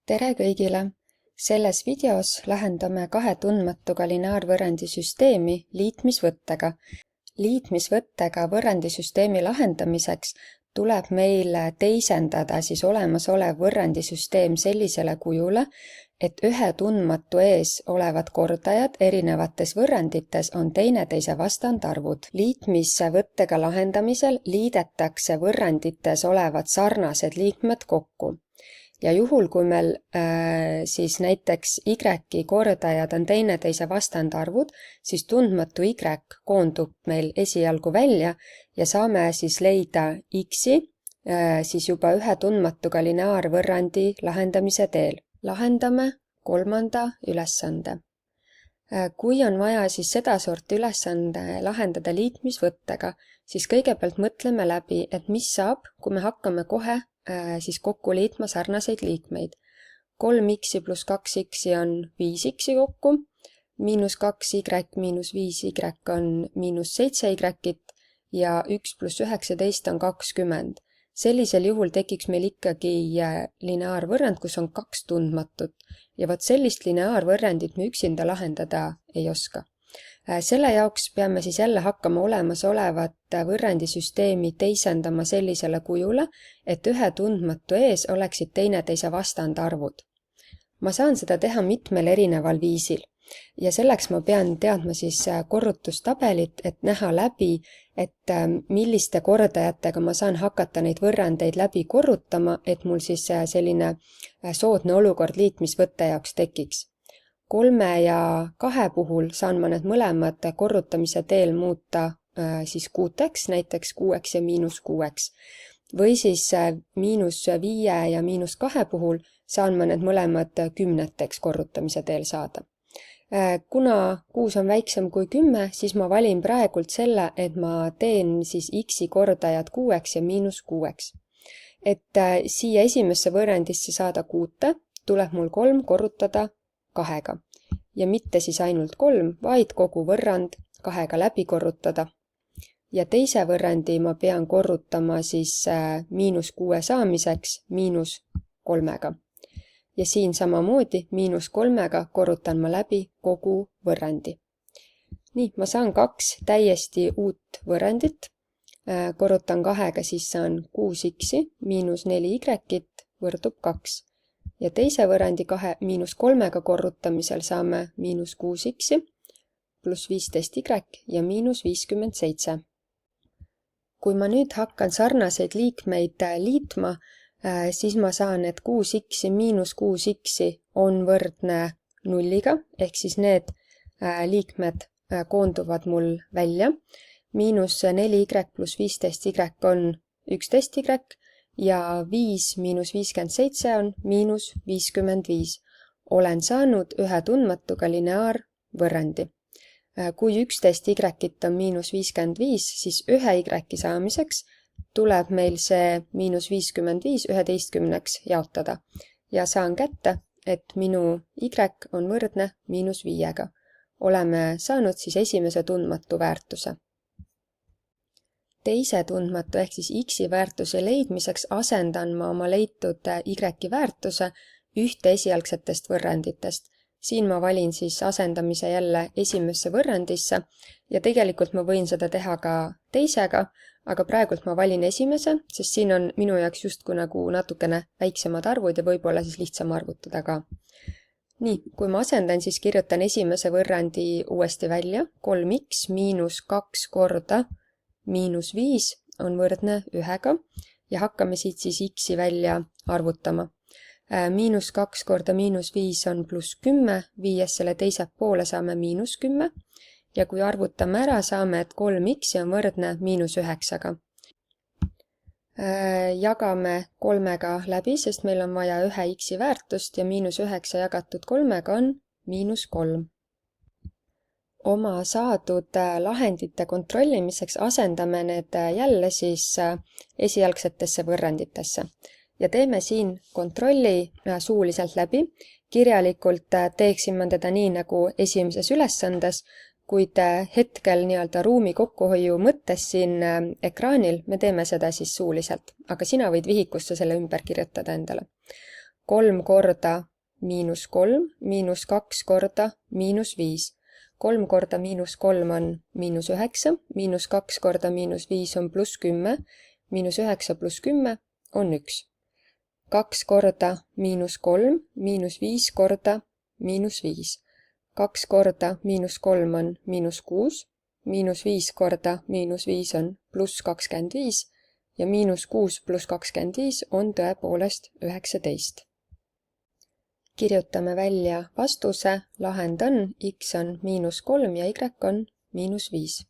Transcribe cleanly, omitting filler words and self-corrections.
Tere kõigile! Selles videos lahendame kahe tundmatuga lineaarvõrrandi süsteemi liitmisvõttega. Liitmisvõttega võrrandisüsteemi lahendamiseks tuleb meil teisendada olemasolev võrrandisüsteem sellisele kujule, et ühe tundmatu ees olevad kordajad erinevates võrrandites on teineteise vastandarvud. Liitmisvõttega lahendamisel liidetakse võrrandites olevad sarnased liikmed kokku. Ja juhul, kui meil näiteks y kordajad on teineteise vastandarvud, siis tundmatu y koondub meil esialgu välja ja saame leida x-i juba ühe tundmatuga lineaarvõrrandi lahendamise teel. Lahendame kolmanda ülesande. Kui on vaja sedasorti ülesande lahendada liitmisvõttega, siis kõigepealt mõtleme läbi, et mis saab, kui me hakkame kohe kokku liitma sarnaseid liikmeid. 3x pluss 2x on 5x kokku, miinus 2y miinus 5y on miinus 7y ja 1 pluss 19 on 20. Sellisel juhul tekiks meil ikkagi lineaarvõrrand, kus on kaks tundmatut ja vot sellist lineaarvõrrandit me üksinda lahendada ei oska. Selle jaoks peame jälle hakkama olemasolevat võrrandisüsteemi teisendama sellisele kujule, et ühe tundmatu ees oleksid teineteise vastandarvud. Ma saan seda teha mitmel erineval viisil ja selleks ma pean teadma korrutustabelit, et näha läbi, et milliste kordajatega ma saan hakata neid võrrandeid läbi korrutama, et mul selline soodne olukord liitmisvõtte jaoks tekiks. 3 ja 2 puhul saan ma need mõlemad korrutamise teel muuta kuuteks, näiteks 6 ja miinus 6. Või miinus 5 ja miinus 2 puhul saan ma need mõlemad 10 korrutamise teel saada. Kuna 6 on väiksem kui 10, siis ma valin praegult selle, et ma teen x-i kordajad 6 ja miinus 6. Et siia esimesse võrrandisse saada 6, tuleb mul 3 korrutada 2 ja mitte ainult 3, vaid kogu võrrand 2 läbi korrutada. Ja teise võrrandi ma pean korrutama miinus 6 saamiseks miinus 3. Ja siin samamoodi miinus 3 korrutan ma läbi kogu võrrandi. Nii, ma saan 2 täiesti uut võrrandit. Korrutan 2, siis saan 6x miinus 4y võrdub 2. Ja teise võrrandi miinus 3 korrutamisel saame miinus 6x pluss 15y ja miinus 57. Kui ma nüüd hakkan sarnaseid liikmeid liitma, siis ma saan, et 6x miinus 6x on võrdne 0, ehk need liikmed koonduvad mul välja. Miinus 4y pluss 15y on 11y ja 5 miinus 57 on miinus 55. Olen saanud ühe tundmatuga lineaarvõrrandi. Kui 11y on miinus 55, siis ühe y saamiseks tuleb meil see miinus 55 11 jaotada ja saan kätte, et minu y on võrdne miinus 5. Oleme saanud esimese tundmatu väärtuse. Teise tundmatu ehk x-i väärtuse leidmiseks asendan ma oma leitud y väärtuse ühte esialgsetest võrranditest. Siin ma valin asendamise jälle esimesse võrrandisse ja tegelikult ma võin seda teha ka teisega, aga praegult ma valin esimese, sest siin on minu jaoks justkui natukene väiksemad arvud ja võib-olla lihtsam arvutada ka. Nii, kui ma asendan, siis kirjutan esimese võrrandi uuesti välja. 3x miinus 2 korda miinus 5 on võrdne 1 ja hakkame siit x-i välja arvutama. Miinus 2 korda miinus 5 on pluss 10, viies selle teise poole saame miinus 10 ja kui arvutame ära, saame, et 3x on võrdne miinus 9. Jagame 3 läbi, sest meil on vaja ühe x-i väärtust ja miinus 9 jagatud 3 on miinus 3. Oma saadud lahendite kontrollimiseks asendame need jälle esialgsetesse võrranditesse ja teeme siin kontrolli suuliselt läbi. Kirjalikult teeksin ma teda nii nagu esimeses ülesandes, kuid hetkel ruumi kokkuhoiu mõttes siin ekraanil me teeme seda suuliselt, aga sina võid vihikusse selle ümber kirjutada endale. 3 korda -3, -2 korda -5. 3 korda -3 on -9, -2 korda -5 on +10, -9 + 10 on 1. 2 korda -3, -5 korda -5. 2 korda -3 on -6, -5 korda -5 on +25 ja -6 + 25 on tõepoolest 19. Kirjutame välja vastuse, lahend on x on -3 ja y on -5.